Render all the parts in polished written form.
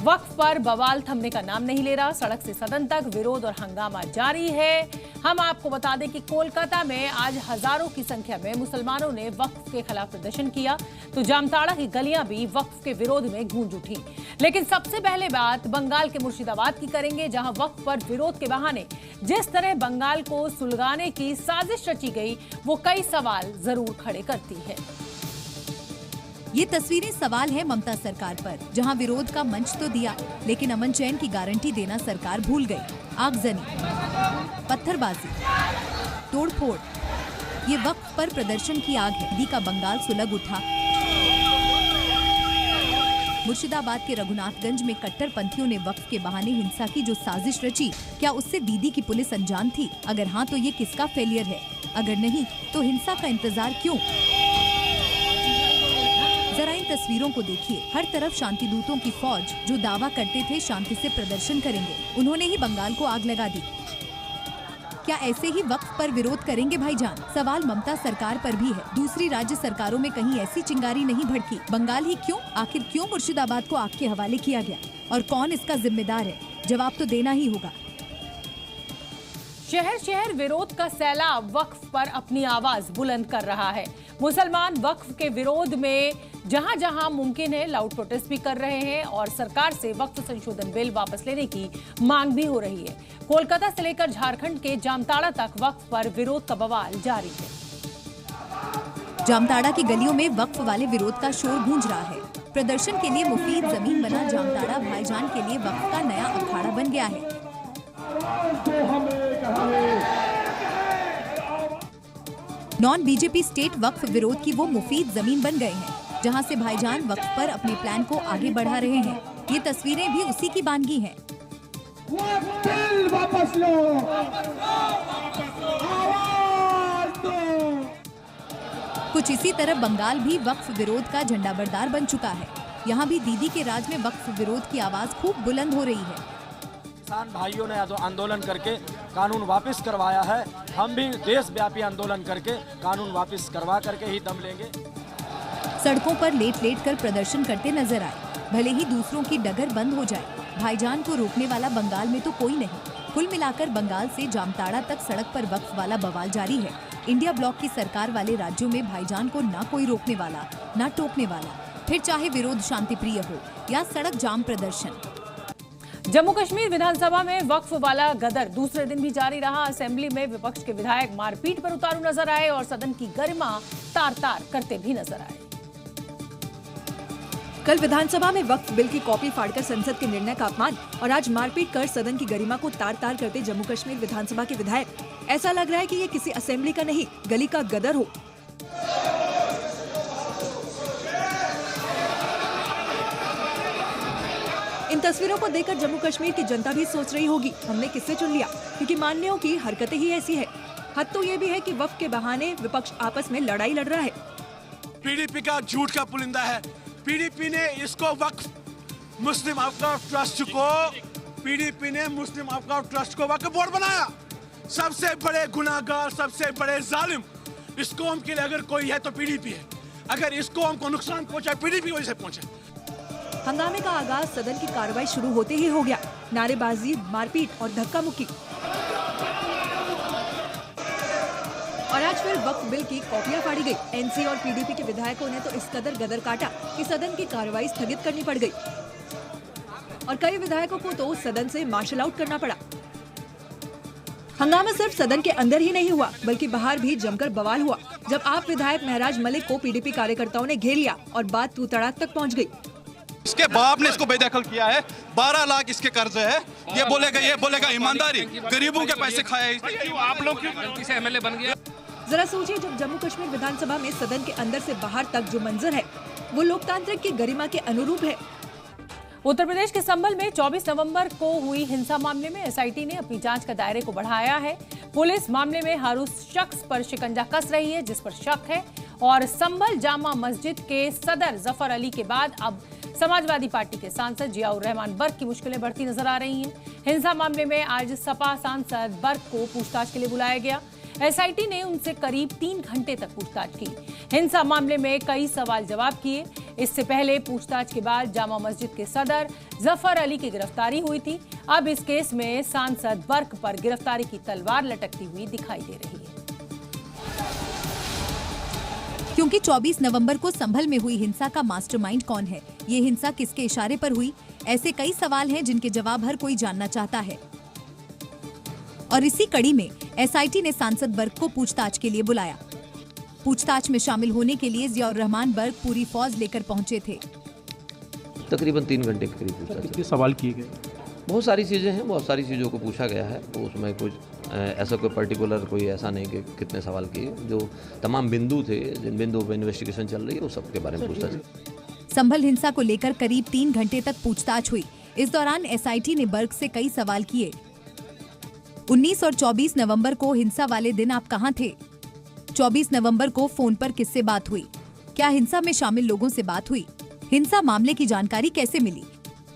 वक्फ पर बवाल थमने का नाम नहीं ले रहा। सड़क से सदन तक विरोध और हंगामा जारी है। हम आपको बता दें कि कोलकाता में आज हजारों की संख्या में मुसलमानों ने वक्फ के खिलाफ प्रदर्शन किया, तो जामताड़ा की गलियां भी वक्फ के विरोध में गूंज उठी। लेकिन सबसे पहले बात बंगाल के मुर्शिदाबाद की करेंगे, जहां वक्फ पर विरोध के बहाने जिस तरह बंगाल को सुलगाने की साजिश रची गई, वो कई सवाल जरूर खड़े करती है। ये तस्वीरें सवाल है ममता सरकार पर, जहां विरोध का मंच तो दिया, लेकिन अमन चैन की गारंटी देना सरकार भूल गई। आगजनी, पत्थरबाजी, तोड़फोड़, ये वक्फ पर प्रदर्शन की आग है। दी का बंगाल सुलग उठा। मुर्शिदाबाद के रघुनाथगंज में कट्टरपंथियों ने वक्फ के बहाने हिंसा की जो साजिश रची, क्या उससे दीदी की पुलिस अनजान थी? अगर हाँ, तो ये किसका फेलियर है? अगर नहीं, तो हिंसा का इंतजार क्यों? जरा इन तस्वीरों को देखिए। हर तरफ शांति दूतों की फौज, जो दावा करते थे शांति से प्रदर्शन करेंगे, उन्होंने ही बंगाल को आग लगा दी। क्या ऐसे ही वक्फ पर विरोध करेंगे भाईजान? सवाल ममता सरकार पर भी है। दूसरी राज्य सरकारों में कहीं ऐसी चिंगारी नहीं भड़की। बंगाल ही क्यों? आखिर क्यों मुर्शिदाबाद को आग के हवाले किया गया और कौन इसका जिम्मेदार है? जवाब तो देना ही होगा। शहर शहर विरोध का सैलाब वक्फ पर अपनी आवाज बुलंद कर रहा है। मुसलमान वक्फ के विरोध में जहां जहां मुमकिन है लाउड प्रोटेस्ट भी कर रहे हैं और सरकार से वक्फ संशोधन बिल वापस लेने की मांग भी हो रही है। कोलकाता से लेकर झारखंड के जामताड़ा तक वक्फ पर विरोध का बवाल जारी है। जामताड़ा की गलियों में वक्फ वाले विरोध का शोर गूंज रहा है। प्रदर्शन के लिए मुफीद जमीन बना जामताड़ा भाईजान के लिए वक्फ का नया अखाड़ा बन गया है। नॉन बीजेपी स्टेट वक्फ विरोध की वो मुफीद जमीन बन गए हैं, जहां से भाईजान वक्फ पर अपने प्लान को आगे बढ़ा रहे हैं। ये तस्वीरें भी उसी की बानगी हैं। वापस लो, कुछ इसी तरह बंगाल भी वक्फ विरोध का झंडाबरदार बन चुका है। यहाँ भी दीदी के राज में वक्फ विरोध की आवाज खूब बुलंद हो रही है। किसान भाइयों ने आंदोलन करके कानून वापस करवाया है। हम भी देशव्यापी आंदोलन करके कानून वापस करवा करके ही दम लेंगे। सड़कों पर लेट लेट कर प्रदर्शन करते नजर आए, भले ही दूसरों की डगर बंद हो जाए। भाईजान को रोकने वाला बंगाल में तो कोई नहीं। कुल मिलाकर बंगाल से जामताड़ा तक सड़क पर वक्फ वाला बवाल जारी है। इंडिया ब्लॉक की सरकार वाले राज्यों में भाईजान को ना कोई रोकने वाला, ना टोकने वाला, फिर चाहे विरोध शांतिप्रिय हो या सड़क जाम प्रदर्शन। जम्मू कश्मीर विधानसभा में वक्फ वाला गदर दूसरे दिन भी जारी रहा। असेंबली में विपक्ष के विधायक मारपीट पर उतारू नजर आए और सदन की गरिमा तार तार करते भी नजर आए। कल विधानसभा में वक्फ बिल की कॉपी फाड़कर संसद के निर्णय का अपमान और आज मारपीट कर सदन की गरिमा को तार तार करते जम्मू कश्मीर विधानसभा के विधायक। ऐसा लग रहा है कि ये किसी असेंबली का नहीं, गली का गदर हो। इन तस्वीरों को देखकर जम्मू कश्मीर की जनता भी सोच रही होगी, हमने किससे चुन लिया, क्योंकि मान्यों की हरकतें ही ऐसी है। हद तो ये भी है कि वक्फ के बहाने विपक्ष आपस में लड़ाई लड़ रहा है। पीडीपी का झूठ का पुलिंदा है। पीडीपी ने इसको वक्फ मुस्लिम औकाफ ट्रस्ट को पीडीपी ने मुस्लिम औकाफ ट्रस्ट को वक्फ बोर्ड बनाया। सबसे बड़े गुनाहगार, सबसे बड़े जालिम इस कौम के लिए अगर कोई है तो पीडीपी है। अगर इस कौम को नुकसान पहुंचा, पीडीपी वजह से पहुंचा। हंगामे का आगाज सदन की कार्रवाई शुरू होते ही हो गया। नारेबाजी, मारपीट और धक्का मुक्की। और आज फिर वक्फ बिल की कॉपियां फाड़ी गई। एनसी और पीडीपी के विधायकों ने तो इस कदर गदर काटा कि सदन की कार्रवाई स्थगित करनी पड़ गई और कई विधायकों को तो सदन से मार्शल आउट करना पड़ा। हंगामा सिर्फ सदन के अंदर ही नहीं हुआ, बल्कि बाहर भी जमकर बवाल हुआ, जब आप विधायक महराज मलिक को पीडीपी कार्यकर्ताओं ने घेर लिया और बात तू तड़ाक तक पहुँच गयी। इसके बाप ने इसको बेदखल किया है। 12 लाख इसके कर्ज है। ये बोलेगा ईमानदारी, गरीबों के पैसे खाए। आप लोग क्यों गलती से एमएलए बन गए? जरा सोचिए, जब जम्मू कश्मीर विधानसभा में सदन के अंदर से बाहर तक जो मंजर है, वो लोकतांत्रिक की गरिमा के अनुरूप है। उत्तर प्रदेश के संभल में 24 नवंबर को हुई हिंसा मामले में एसआईटी ने अपनी जांच का दायरे को बढ़ाया है। पुलिस मामले में हर उस शख्स पर शिकंजा कस रही है जिस पर शक है और संभल जामा मस्जिद के सदर जफर अली के बाद अब समाजवादी पार्टी के सांसद जियाउर रहमान बर्क की मुश्किलें बढ़ती नजर आ रही हैं। हिंसा मामले में आज सपा सांसद बर्क को पूछताछ के लिए बुलाया गया। एसआईटी ने उनसे करीब 3 घंटे तक पूछताछ की। हिंसा मामले में कई सवाल जवाब किए। इससे पहले पूछताछ के बाद जामा मस्जिद के सदर जफर अली की गिरफ्तारी हुई थी। अब इस केस में सांसद बर्क पर गिरफ्तारी की तलवार लटकती हुई दिखाई दे रही है। क्योंकि 24 नवंबर को संभल में हुई हिंसा का मास्टरमाइंड कौन है, ये हिंसा किसके इशारे पर हुई, ऐसे कई सवाल हैं जिनके जवाब हर कोई जानना चाहता है। और इसी कड़ी में एसआईटी ने सांसद बर्क को पूछताछ के लिए बुलाया। पूछताछ में शामिल होने के लिए जियाउर रहमान बर्क पूरी फौज लेकर पहुंचे थे। तकरीबन 3 घंटे के करीब पूछताछ। कितने सवाल किए गए? बहुत सारी चीज़ें हैं, बहुत सारी चीज़ों को पूछा गया है। तो उसमें कुछ ऐसा कोई पर्टिकुलर कोई ऐसा नहीं कि कितने सवाल किए, जो तमाम बिंदु थे, जिन बिंदुओं पर इन्वेस्टिगेशन चल रही है, वो सब के बारे में पूछताछ। संभल हिंसा को लेकर करीब 3 घंटे तक पूछताछ हुई। इस दौरान एसआईटी ने बर्क से कई सवाल किए। 19 और 24 नवंबर को हिंसा वाले दिन आप कहां थे? 24 नवंबर को फोन पर किससे बात हुई? क्या हिंसा में शामिल लोगों से बात हुई? हिंसा मामले की जानकारी कैसे मिली?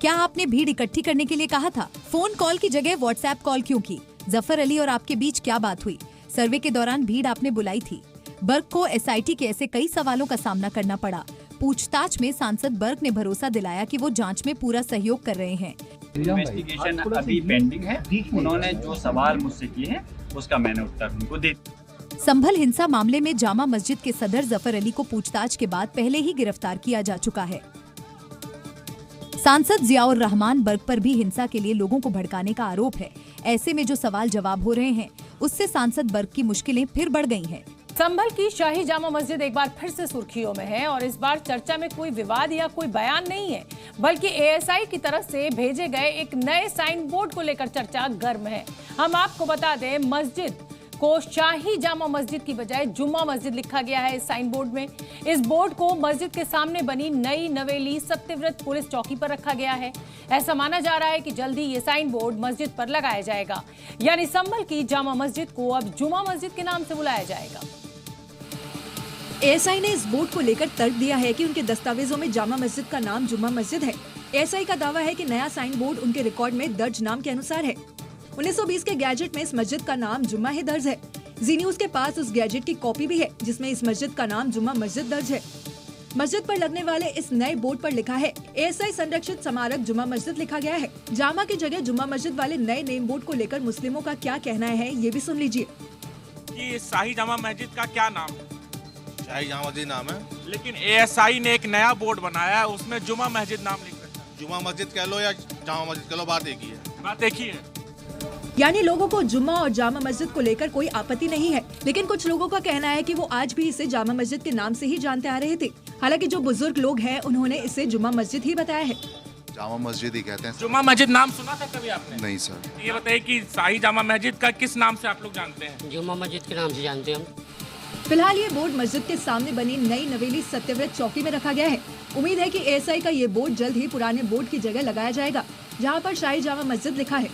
क्या आपने भीड़ इकट्ठी करने के लिए कहा था? फोन कॉल की जगह व्हाट्सएप कॉल क्यों की? जफर अली और आपके बीच क्या बात हुई? सर्वे के दौरान भीड़ आपने बुलाई थी। बर्क को एसआईटी के ऐसे कई सवालों का सामना करना पड़ा। पूछताछ में सांसद बर्क ने भरोसा दिलाया कि वो जांच में पूरा सहयोग कर रहे हैं। इन्वेस्टिगेशन अभी पेंडिंग है। उन्होंने जो सवाल मुझसे किए हैं उसका मैंने उत्तर उनको दे। संभल हिंसा मामले में जामा मस्जिद के सदर जफर अली को पूछताछ के बाद पहले ही गिरफ्तार किया जा चुका है। सांसद जियाउर रहमान बर्क पर भी हिंसा के लिए लोगों को भड़काने का आरोप है। ऐसे में जो सवाल जवाब हो रहे हैं, उससे सांसद बर्क की मुश्किलें फिर बढ़ गई हैं। संभल की शाही जामा मस्जिद एक बार फिर से सुर्खियों में है और इस बार चर्चा में कोई विवाद या कोई बयान नहीं है, बल्कि एएसआई की तरफ से भेजे गए एक नए साइन बोर्ड को लेकर चर्चा गर्म है। हम आपको बता दें, मस्जिद को शाही जामा मस्जिद की बजाय जुम्मा मस्जिद लिखा गया है इस साइन बोर्ड में। इस बोर्ड को मस्जिद के सामने बनी नई नवेली सत्यव्रत पुलिस चौकी पर रखा गया है। ऐसा माना जा रहा है कि जल्दी ये साइन बोर्ड मस्जिद पर लगाया जाएगा, यानी संभल की जामा मस्जिद को अब जुम्मा मस्जिद के नाम से बुलाया जाएगा। एएसआई ने इस बोर्ड को लेकर तर्क दिया है कि उनके दस्तावेजों में जामा मस्जिद का नाम जुम्मा मस्जिद है। एएसआई का दावा है कि नया साइन बोर्ड उनके रिकॉर्ड में दर्ज नाम के अनुसार है। 1920 के गैजेट में इस मस्जिद का नाम जुम्मा ही दर्ज है। जी न्यूज के पास उस गैजेट की कॉपी भी है जिसमें इस मस्जिद का नाम जुम्मा मस्जिद दर्ज है। मस्जिद पर लगने वाले इस नए बोर्ड पर लिखा है एएसआई संरक्षित स्मारक जुम्मा मस्जिद लिखा गया है। जामा की जगह जुम्मा मस्जिद वाले नए नेम बोर्ड को लेकर मुस्लिमों का क्या कहना है, ये भी सुन लीजिए। कि शाही जामा मस्जिद का क्या नाम है? शाही जामा मस्जिद नाम है, लेकिन एएसआई ने एक नया बोर्ड बनाया है, उसमें जुमा मस्जिद नाम लिख रखा है। जुमा मस्जिद कह लो या जामा मस्जिद कह लो, बात एक ही है। बात एक ही है। यानी लोगों को जुम्मा और जामा मस्जिद को लेकर कोई आपत्ति नहीं है, लेकिन कुछ लोगों का कहना है कि वो आज भी इसे जामा मस्जिद के नाम से ही जानते आ रहे थे। हालांकि जो बुजुर्ग लोग हैं उन्होंने इसे जुम्मा मस्जिद ही बताया है। जामा मस्जिद ही कहते हैं। जुम्मा मस्जिद नाम सुना था कभी आपने? नहीं सर। ये बताइए कि शाही जामा मस्जिद का किस नाम से आप लोग जानते हैं? जुम्मा मस्जिद के नाम से जानते हैं हम। फिलहाल ये बोर्ड मस्जिद के सामने बनी नई नवेली सत्यव्रत चौकी में रखा गया है। उम्मीद है कि एएसआई का ये बोर्ड जल्द ही पुराने बोर्ड की जगह लगाया जाएगा जहां पर शाही जामा मस्जिद लिखा है।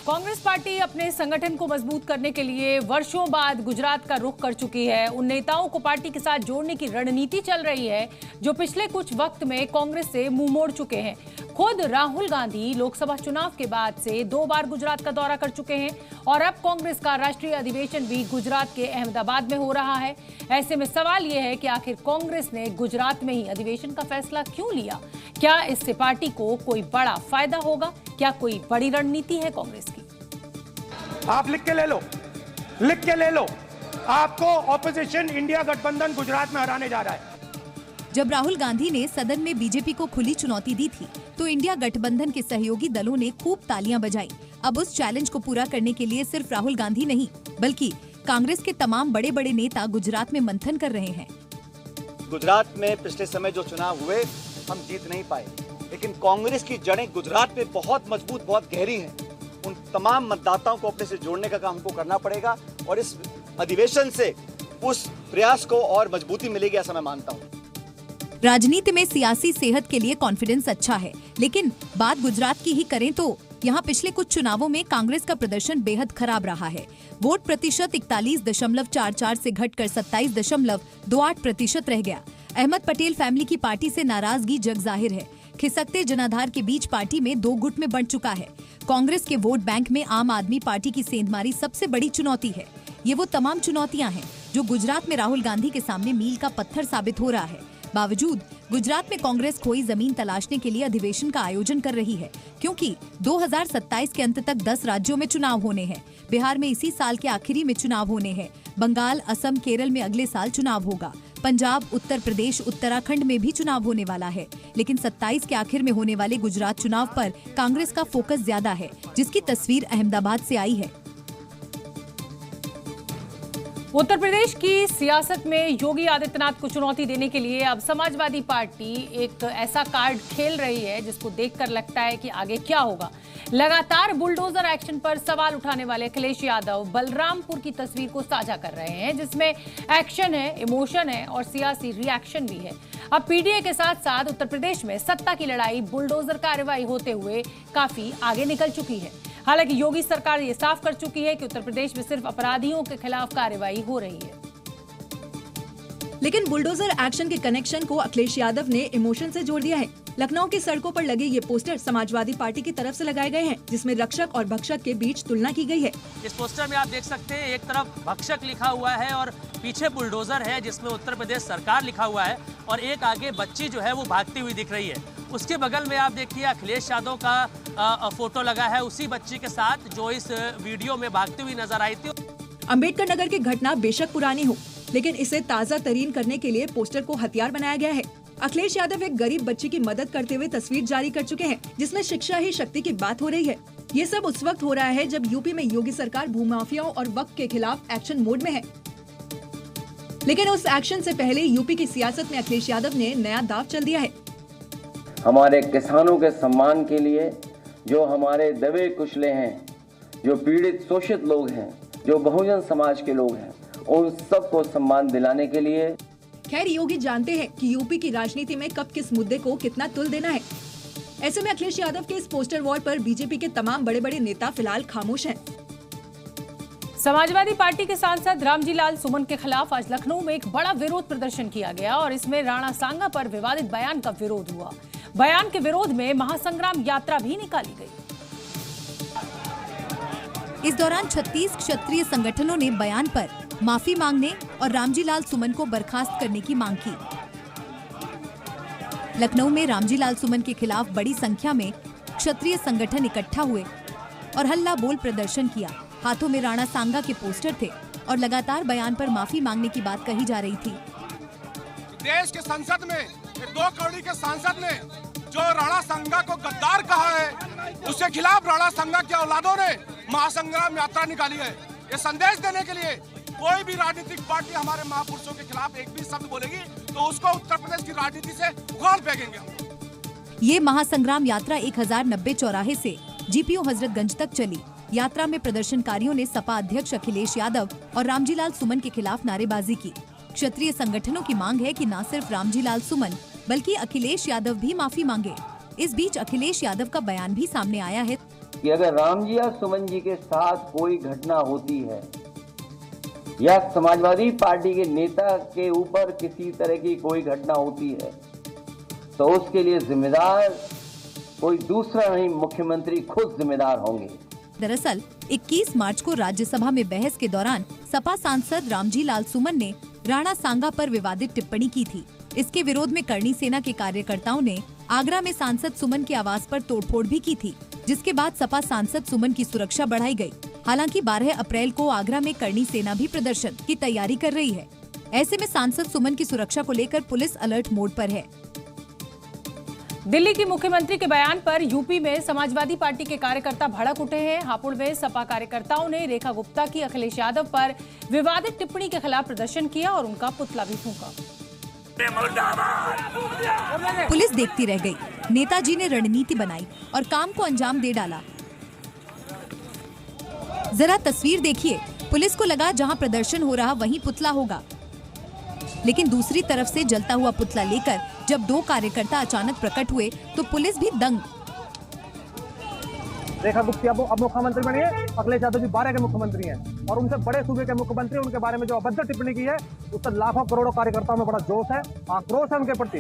कांग्रेस पार्टी अपने संगठन को मजबूत करने के लिए वर्षों बाद गुजरात का रुख कर चुकी है। उन नेताओं को पार्टी के साथ जोड़ने की रणनीति चल रही है जो पिछले कुछ वक्त में कांग्रेस से मुंह मोड़ चुके हैं। खुद राहुल गांधी लोकसभा चुनाव के बाद से 2 बार गुजरात का दौरा कर चुके हैं और अब कांग्रेस का राष्ट्रीय अधिवेशन भी गुजरात के अहमदाबाद में हो रहा है। ऐसे में सवाल यह है कि आखिर कांग्रेस ने गुजरात में ही अधिवेशन का फैसला क्यों लिया? क्या इससे पार्टी को कोई बड़ा फायदा होगा? क्या कोई बड़ी रणनीति है कांग्रेस की? आप लिख के ले लो, लिख के ले लो। आपको ऑपोजिशन इंडिया गठबंधन गुजरात में हराने जा रहा है। जब राहुल गांधी ने सदन में बीजेपी को खुली चुनौती दी थी तो इंडिया गठबंधन के सहयोगी दलों ने खूब तालियां बजाई। अब उस चैलेंज को पूरा करने के लिए सिर्फ राहुल गांधी नहीं बल्कि कांग्रेस के तमाम बड़े बड़े नेता गुजरात में मंथन कर रहे हैं। गुजरात में पिछले समय जो चुनाव हुए हम जीत नहीं पाए, लेकिन कांग्रेस की जड़ें गुजरात में बहुत मजबूत, बहुत गहरी हैं। उन तमाम मतदाताओं को अपने से जोड़ने का काम हमको करना पड़ेगा और इस अधिवेशन से उस प्रयास को और मजबूती मिलेगी, ऐसा मैं मानता हूँ। राजनीति में सियासी सेहत के लिए कॉन्फिडेंस अच्छा है, लेकिन बात गुजरात की ही करें तो यहाँ पिछले कुछ चुनावों में कांग्रेस का प्रदर्शन बेहद खराब रहा है। वोट प्रतिशत 41.44 से घटकर 27.28% रह गया। अहमद पटेल फैमिली की पार्टी से नाराजगी जग जाहिर है। खिसकते जनाधार के बीच पार्टी में 2 गुट में बंट चुका है। कांग्रेस के वोट बैंक में आम आदमी पार्टी की सेंधमारी सबसे बड़ी चुनौती है। ये वो तमाम चुनौतियां हैं जो गुजरात में राहुल गांधी के सामने मील का पत्थर साबित हो रहा है। बावजूद गुजरात में कांग्रेस खोई जमीन तलाशने के लिए अधिवेशन का आयोजन कर रही है, क्योंकि 2027 के अंत तक 10 राज्यों में चुनाव होने हैं। बिहार में इसी साल के आखिरी में चुनाव होने हैं। बंगाल, असम, केरल में अगले साल चुनाव होगा। पंजाब, उत्तर प्रदेश, उत्तराखंड में भी चुनाव होने वाला है। लेकिन 27 के आखिर में होने वाले गुजरात चुनाव पर कांग्रेस का फोकस ज्यादा है, जिसकी तस्वीर अहमदाबाद से आई है। उत्तर प्रदेश की सियासत में योगी आदित्यनाथ को चुनौती देने के लिए अब समाजवादी पार्टी एक ऐसा कार्ड खेल रही है जिसको देखकर लगता है कि आगे क्या होगा। लगातार बुलडोजर एक्शन पर सवाल उठाने वाले अखिलेश यादव बलरामपुर की तस्वीर को साझा कर रहे हैं, जिसमें एक्शन है, इमोशन है और सियासी रिएक्शन भी है। अब पीडीए के साथ साथ उत्तर प्रदेश में सत्ता की लड़ाई बुलडोजर कार्रवाई होते हुए काफी आगे निकल चुकी है। हालांकि योगी सरकार ये साफ कर चुकी है कि उत्तर प्रदेश में सिर्फ अपराधियों के खिलाफ कार्रवाई हो रही है। लेकिन बुलडोजर एक्शन के कनेक्शन को अखिलेश यादव ने इमोशन से जोड़ दिया है। लखनऊ की सड़कों पर लगे ये पोस्टर समाजवादी पार्टी की तरफ से लगाए गए हैं, जिसमें रक्षक और भक्षक के बीच तुलना की गई है। इस पोस्टर में आप देख सकते हैं, एक तरफ भक्षक लिखा हुआ है और पीछे बुलडोजर है जिसमें उत्तर प्रदेश सरकार लिखा हुआ है, और एक आगे बच्ची जो है वो भागती हुई दिख रही है। उसके बगल में आप देखिए अखिलेश यादव का फोटो लगा है उसी बच्ची के साथ जो इस वीडियो में भागती हुई नजर आई थी। अम्बेडकर नगर की घटना बेशक पुरानी हो, लेकिन इसे ताज़ा तरीन करने के लिए पोस्टर को हथियार बनाया गया है। अखिलेश यादव एक गरीब बच्ची की मदद करते हुए तस्वीर जारी कर चुके हैं, जिसमें शिक्षा ही शक्ति की बात हो रही है। ये सब उस वक्त हो रहा है जब यूपी में योगी सरकार भूमाफियाओं और वक्फ के खिलाफ एक्शन मोड में है। लेकिन उस एक्शन से पहले यूपी की सियासत में अखिलेश यादव ने नया दाव चल दिया है। हमारे किसानों के सम्मान के लिए, जो हमारे दबे कुचले हैं, जो पीड़ित शोषित लोग हैं, जो बहुजन समाज के लोग हैं, उन सबको सम्मान दिलाने के लिए। खैर, योगी जानते हैं कि यूपी की राजनीति में कब किस मुद्दे को कितना तुल देना है। ऐसे में अखिलेश यादव के इस पोस्टर वॉर पर बीजेपी के तमाम बड़े बड़े नेता फिलहाल खामोश हैं। समाजवादी पार्टी के सांसद रामजी लाल सुमन के खिलाफ आज लखनऊ में एक बड़ा विरोध प्रदर्शन किया गया और इसमें राणा सांगा पर विवादित बयान का विरोध हुआ। बयान के विरोध में महासंग्राम यात्रा भी निकाली गई। इस दौरान 36 क्षत्रिय संगठनों ने बयान पर माफी मांगने और रामजी लाल सुमन को बर्खास्त करने की मांग की। लखनऊ में रामजी लाल सुमन के खिलाफ बड़ी संख्या में क्षत्रिय संगठन इकट्ठा हुए और हल्ला बोल प्रदर्शन किया। हाथों में राणा सांगा के पोस्टर थे और लगातार बयान पर माफी मांगने की बात कही जा रही थी। देश के संसद में 2 करोड़ के सांसद ने जो राणा सांगा को गद्दार कहा है, उसके खिलाफ राणा सांगा के औलादों ने महासंग्राम यात्रा निकाली है। ये संदेश देने के लिए कोई भी राजनीतिक पार्टी हमारे महापुरुषों के खिलाफ एक भी शब्द बोलेगी तो उसको उत्तर प्रदेश की राजनीति से उखाड़ फेंकेंगे। ये महासंग्राम यात्रा 1090 चौराहे से जीपीओ हजरतगंज तक चली। यात्रा में प्रदर्शनकारियों ने सपा अध्यक्ष अखिलेश यादव और रामजी लाल सुमन के खिलाफ नारेबाजी की। क्षत्रिय संगठनों की मांग है कि न सिर्फ रामजी लाल सुमन बल्कि अखिलेश यादव भी माफी मांगे। इस बीच अखिलेश यादव का बयान भी सामने आया है कि अगर रामजी या सुमन जी के साथ कोई घटना होती है या समाजवादी पार्टी के नेता के ऊपर किसी तरह की कोई घटना होती है तो उसके लिए जिम्मेदार कोई दूसरा नहीं, मुख्यमंत्री खुद जिम्मेदार होंगे। दरअसल 21 मार्च को राज्यसभा में बहस के दौरान सपा सांसद रामजी लाल सुमन ने राणा सांगा पर विवादित टिप्पणी की थी। इसके विरोध में करणी सेना के कार्यकर्ताओं ने आगरा में सांसद सुमन के आवास पर तोड़फोड़ भी की थी, जिसके बाद सपा सांसद सुमन की सुरक्षा बढ़ाई गई। हालांकि 12 अप्रैल को आगरा में करणी सेना भी प्रदर्शन की तैयारी कर रही है। ऐसे में सांसद सुमन की सुरक्षा को लेकर पुलिस अलर्ट मोड पर है। दिल्ली की मुख्यमंत्री के बयान पर यूपी में समाजवादी पार्टी के कार्यकर्ता भड़क उठे हैं। हापुड़ में सपा कार्यकर्ताओं ने रेखा गुप्ता की अखिलेश यादव पर विवादित टिप्पणी के खिलाफ प्रदर्शन किया और उनका पुतला भी फूंका। पुलिस देखती रह गई। नेताजी ने रणनीति बनाई और काम को अंजाम दे डाला। जरा तस्वीर देखिए, पुलिस को लगा जहां प्रदर्शन हो रहा वहीं पुतला होगा, लेकिन दूसरी तरफ से जलता हुआ पुतला लेकर जब 2 कार्यकर्ता अचानक प्रकट हुए तो पुलिस भी दंग। रेखा गुप्ता अब मुख्यमंत्री बनी है, अखिलेश यादव जी 12 के मुख्यमंत्री हैं और उनसे बड़े सूबे के मुख्यमंत्री, उनके बारे में जो अभद्र टिप्पणी की है उस पर लाखों करोड़ों कार्यकर्ताओं में बड़ा जोश है, आक्रोश है उनके प्रति।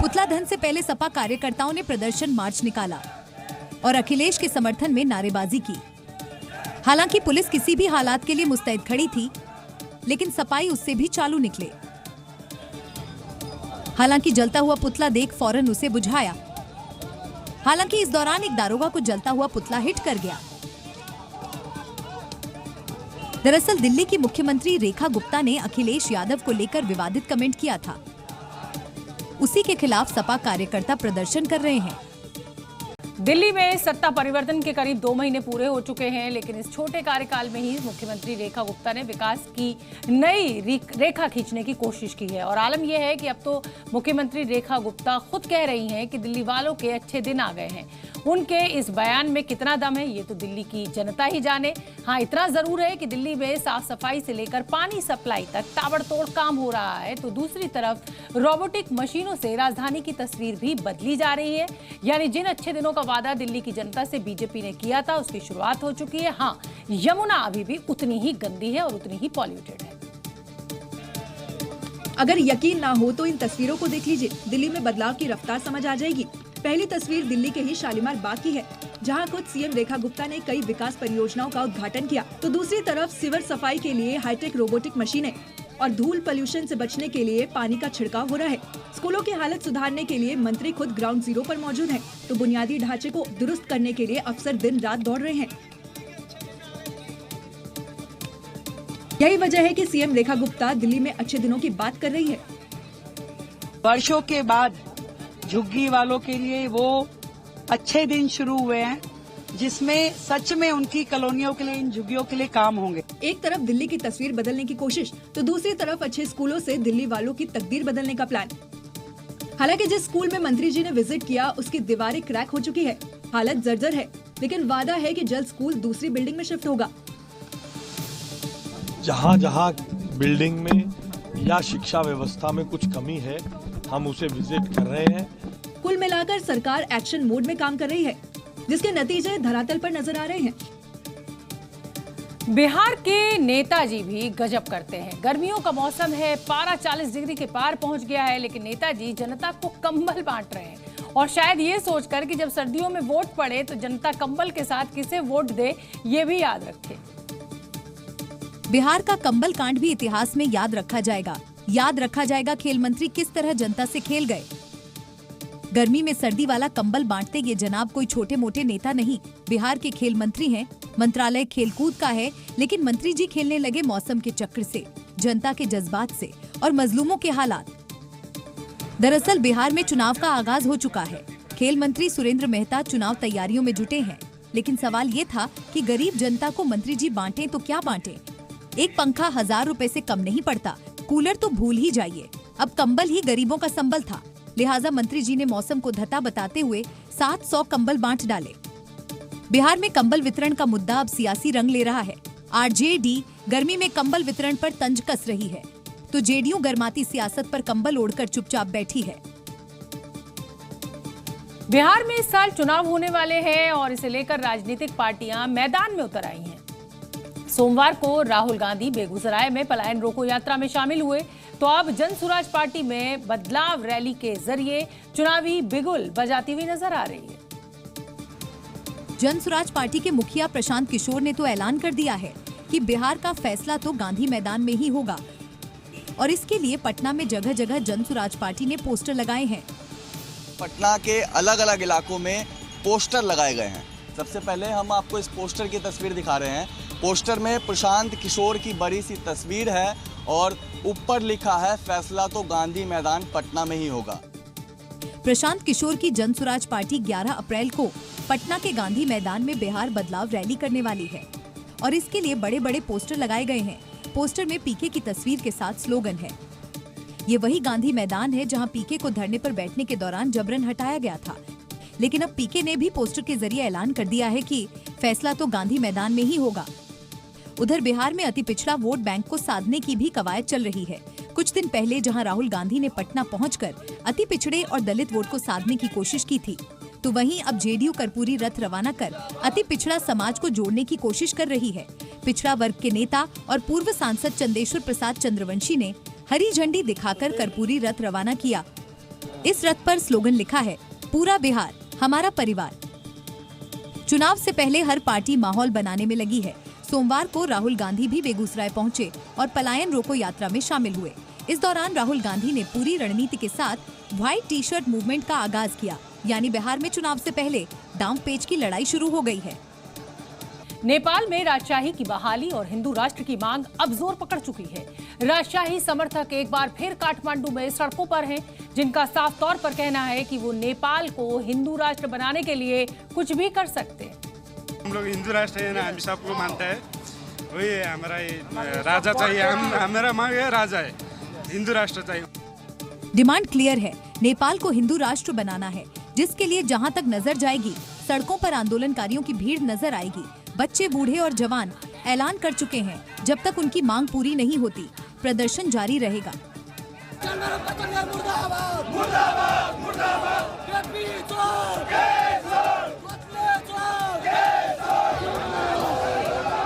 पुतला दहन से पहले सपा कार्यकर्ताओं ने प्रदर्शन मार्च निकाला और अखिलेश के समर्थन में नारेबाजी की। हालांकि पुलिस किसी भी हालात के लिए मुस्तैद खड़ी थी, लेकिन सपाई उससे भी चालू निकले। हालांकि जलता हुआ पुतला देख फौरन उसे बुझाया। हालांकि इस दौरान एक दारोगा को जलता हुआ पुतला हिट कर गया। दरअसल दिल्ली की मुख्यमंत्री रेखा गुप्ता ने अखिलेश यादव को लेकर विवादित कमेंट किया था। उसी के खिलाफ सपा कार्यकर्ता प्रदर्शन कर रहे हैं। दिल्ली में सत्ता परिवर्तन के करीब 2 महीने पूरे हो चुके हैं, लेकिन इस छोटे कार्यकाल में ही मुख्यमंत्री रेखा गुप्ता ने विकास की नई रेखा खींचने की कोशिश की है। और आलम यह है कि अब तो मुख्यमंत्री रेखा गुप्ता खुद कह रही हैं कि दिल्ली वालों के अच्छे दिन आ गए हैं। उनके इस बयान में कितना दम है ये तो दिल्ली की जनता ही जाने। हाँ, इतना जरूर है कि दिल्ली में साफ सफाई से लेकर पानी सप्लाई तक ताबड़तोड़ काम हो रहा है, तो दूसरी तरफ रोबोटिक मशीनों से राजधानी की तस्वीर भी बदली जा रही है। यानी जिन अच्छे दिनों का वादा दिल्ली की जनता से बीजेपी ने किया था उसकी शुरुआत हो चुकी है। हाँ, यमुना अभी भी उतनी ही गंदी है और उतनी ही पॉल्यूटेड है। अगर यकीन ना हो तो इन तस्वीरों को देख लीजिए, दिल्ली में बदलाव की रफ्तार समझ आ जाएगी। पहली तस्वीर दिल्ली के ही शालीमार बाग की है, जहां खुद सीएम रेखा गुप्ता ने कई विकास परियोजनाओं का उद्घाटन किया, तो दूसरी तरफ सीवर सफाई के लिए हाईटेक रोबोटिक मशीनें और धूल पॉल्यूशन से बचने के लिए पानी का छिड़काव हो रहा है। स्कूलों की हालत सुधारने के लिए मंत्री खुद ग्राउंड जीरो पर मौजूद हैं, तो बुनियादी ढांचे को दुरुस्त करने के लिए अफसर दिन रात दौड़ रहे हैं। यही वजह है कि सीएम रेखा गुप्ता दिल्ली में अच्छे दिनों की बात कर रही है। वर्षों के बाद झुग्गी वालों के लिए वो अच्छे दिन शुरू हुए हैं, जिसमें सच में उनकी कॉलोनियों के लिए, इन झुग्गियों के लिए काम होंगे। एक तरफ दिल्ली की तस्वीर बदलने की कोशिश, तो दूसरी तरफ अच्छे स्कूलों से दिल्ली वालों की तकदीर बदलने का प्लान। हालांकि जिस स्कूल में मंत्री जी ने विजिट किया उसकी दीवारें क्रैक हो चुकी है, हालत जर्जर है, लेकिन वादा है कि जल्द स्कूल दूसरी बिल्डिंग में शिफ्ट होगा। जहाँ जहाँ बिल्डिंग में या शिक्षा व्यवस्था में कुछ कमी है, हम उसे विजिट कर रहे हैं। कुल मिलाकर सरकार एक्शन मोड में काम कर रही है, जिसके नतीजे धरातल पर नजर आ रहे हैं। बिहार के नेताजी भी गजब करते हैं। गर्मियों का मौसम है, पारा 40 डिग्री के पार पहुंच गया है, लेकिन नेताजी जनता को कंबल बांट रहे हैं, और शायद ये सोचकर कि जब सर्दियों में वोट पड़े तो जनता कंबल के साथ किसे वोट दे, ये भी याद रखे। बिहार का कंबल कांड भी इतिहास में याद रखा जाएगा। याद रखा जाएगा खेल मंत्री किस तरह जनता से खेल गए। गर्मी में सर्दी वाला कंबल बांटते ये जनाब कोई छोटे मोटे नेता नहीं, बिहार के खेल मंत्री हैं। मंत्रालय खेलकूद का है, लेकिन मंत्री जी खेलने लगे मौसम के चक्र से, जनता के जज्बात से और मजलूमों के हालात। दरअसल बिहार में चुनाव का आगाज हो चुका है। खेल मंत्री सुरेंद्र मेहता चुनाव तैयारियों में जुटे हैं, लेकिन सवाल ये था कि गरीब जनता को मंत्री जी बांटे तो क्या बांटे। एक पंखा 1000 रुपए से कम नहीं पड़ता, कूलर तो भूल ही जाइए। अब कंबल ही गरीबों का संबल था, लिहाजा मंत्री जी ने मौसम को धता बताते हुए 700 कंबल बांट डाले। बिहार में कंबल वितरण का मुद्दा अब सियासी रंग ले रहा है। आरजेडी गर्मी में कंबल वितरण पर तंज कस रही है, तो जेडीयू गर्माती सियासत पर कंबल ओढ़कर चुपचाप बैठी है। बिहार में इस साल चुनाव होने वाले हैं और इसे लेकर राजनीतिक पार्टियां मैदान में उतर आई हैं। सोमवार को राहुल गांधी बेगूसराय में पलायन रोको यात्रा में शामिल हुए, तो अब जन सुराज पार्टी में बदलाव रैली के जरिए चुनावी बिगुल बजाती हुई नजर आ रही है। जन सुराज पार्टी के मुखिया प्रशांत किशोर ने तो ऐलान कर दिया है कि बिहार का फैसला तो गांधी मैदान में ही होगा, और इसके लिए पटना में जगह जगह जन सुराज पार्टी ने पोस्टर लगाए हैं। पटना के अलग अलग इलाकों में पोस्टर लगाए गए हैं। सबसे पहले हम आपको इस पोस्टर की तस्वीर दिखा रहे हैं। पोस्टर में प्रशांत किशोर की बड़ी सी तस्वीर है और ऊपर लिखा है फैसला तो गांधी मैदान पटना में ही होगा। प्रशांत किशोर की जन सुराज पार्टी 11 अप्रैल को पटना के गांधी मैदान में बिहार बदलाव रैली करने वाली है, और इसके लिए बड़े बड़े पोस्टर लगाए गए हैं। पोस्टर में पीके की तस्वीर के साथ स्लोगन है। ये वही गांधी मैदान है जहां पीके को धरने पर बैठने के दौरान जबरन हटाया गया था, लेकिन अब पीके ने भी पोस्टर के जरिए ऐलान कर दिया है कि फैसला तो गांधी मैदान में ही होगा। उधर बिहार में अति पिछड़ा वोट बैंक को साधने की भी कवायद चल रही है। कुछ दिन पहले जहां राहुल गांधी ने पटना पहुंचकर अति पिछड़े और दलित वोट को साधने की कोशिश की थी, तो वहीं अब जेडीयू कर्पूरी रथ रवाना कर अति पिछड़ा समाज को जोड़ने की कोशिश कर रही है। पिछड़ा वर्ग के नेता और पूर्व सांसद चंदेश्वर प्रसाद चंद्रवंशी ने हरी झंडी दिखाकर कर्पूरी रथ रवाना किया। इस रथ पर स्लोगन लिखा है, पूरा बिहार हमारा परिवार। चुनाव से पहले हर पार्टी माहौल बनाने में लगी है। सोमवार को राहुल गांधी भी बेगूसराय पहुंचे और पलायन रोको यात्रा में शामिल हुए। इस दौरान राहुल गांधी ने पूरी रणनीति के साथ व्हाइट टी शर्ट मूवमेंट का आगाज किया, यानी बिहार में चुनाव से पहले दांव पेच की लड़ाई शुरू हो गई है। नेपाल में राजशाही की बहाली और हिंदू राष्ट्र की मांग अब जोर पकड़ चुकी है। राजशाही समर्थक एक बार फिर काठमांडू में सड़कों पर हैं, जिनका साफ तौर पर कहना है कि वो नेपाल को हिंदू राष्ट्र बनाने के लिए कुछ भी कर सकते हैं। हम लोग हिंदू राष्ट्र है ना, हम सबको मानते हैं, वही हमारा राजा चाहिए, हमारा मांग है राजा है, हिंदू राष्ट्र चाहिए। डिमांड क्लियर है, नेपाल को हिंदू राष्ट्र बनाना है, जिसके लिए जहां तक नजर जाएगी सड़कों पर आंदोलनकारियों की भीड़ नजर आएगी। बच्चे, बूढ़े और जवान ऐलान कर चुके हैं, जब तक उनकी मांग पूरी नहीं होती प्रदर्शन जारी रहेगा।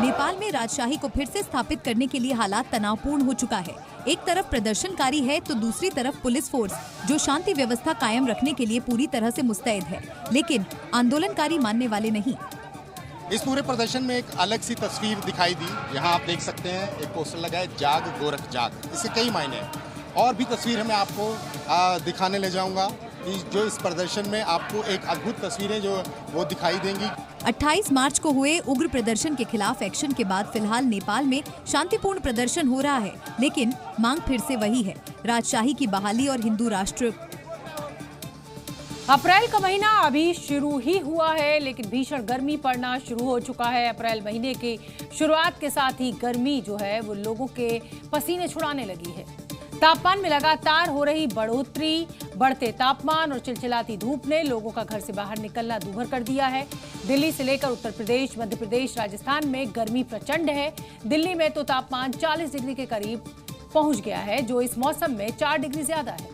नेपाल में राजशाही को फिर से स्थापित करने के लिए हालात तनावपूर्ण हो चुका है। एक तरफ प्रदर्शनकारी है तो दूसरी तरफ पुलिस फोर्स, जो शांति व्यवस्था कायम रखने के लिए पूरी तरह से मुस्तैद है, लेकिन आंदोलनकारी मानने वाले नहीं। इस पूरे प्रदर्शन में एक अलग सी तस्वीर दिखाई दी। यहाँ आप देख सकते हैं एक पोस्टर लगा है, जाग गोरख जाग। इसके कई मायने हैं और भी तस्वीर मैं आपको दिखाने ले जाऊंगा कि जो इस प्रदर्शन में आपको एक अद्भुत तस्वीरें जो वो दिखाई देंगी। 28 मार्च को हुए उग्र प्रदर्शन के खिलाफ एक्शन के बाद फिलहाल नेपाल में शांतिपूर्ण प्रदर्शन हो रहा है, लेकिन मांग फिर से वही है, राजशाही की बहाली और हिंदू राष्ट्र। अप्रैल का महीना अभी शुरू ही हुआ है, लेकिन भीषण गर्मी पड़ना शुरू हो चुका है। अप्रैल महीने की शुरुआत के साथ ही गर्मी जो है वो लोगों के पसीने छुड़ाने लगी है। तापमान में लगातार हो रही बढ़ोतरी, बढ़ते तापमान और चिलचिलाती धूप ने लोगों का घर से बाहर निकलना दूभर कर दिया है। दिल्ली से लेकर उत्तर प्रदेश, मध्य प्रदेश, राजस्थान में गर्मी प्रचंड है। दिल्ली में तो तापमान 40 डिग्री के करीब पहुंच गया है, जो इस मौसम में 4 डिग्री ज्यादा है।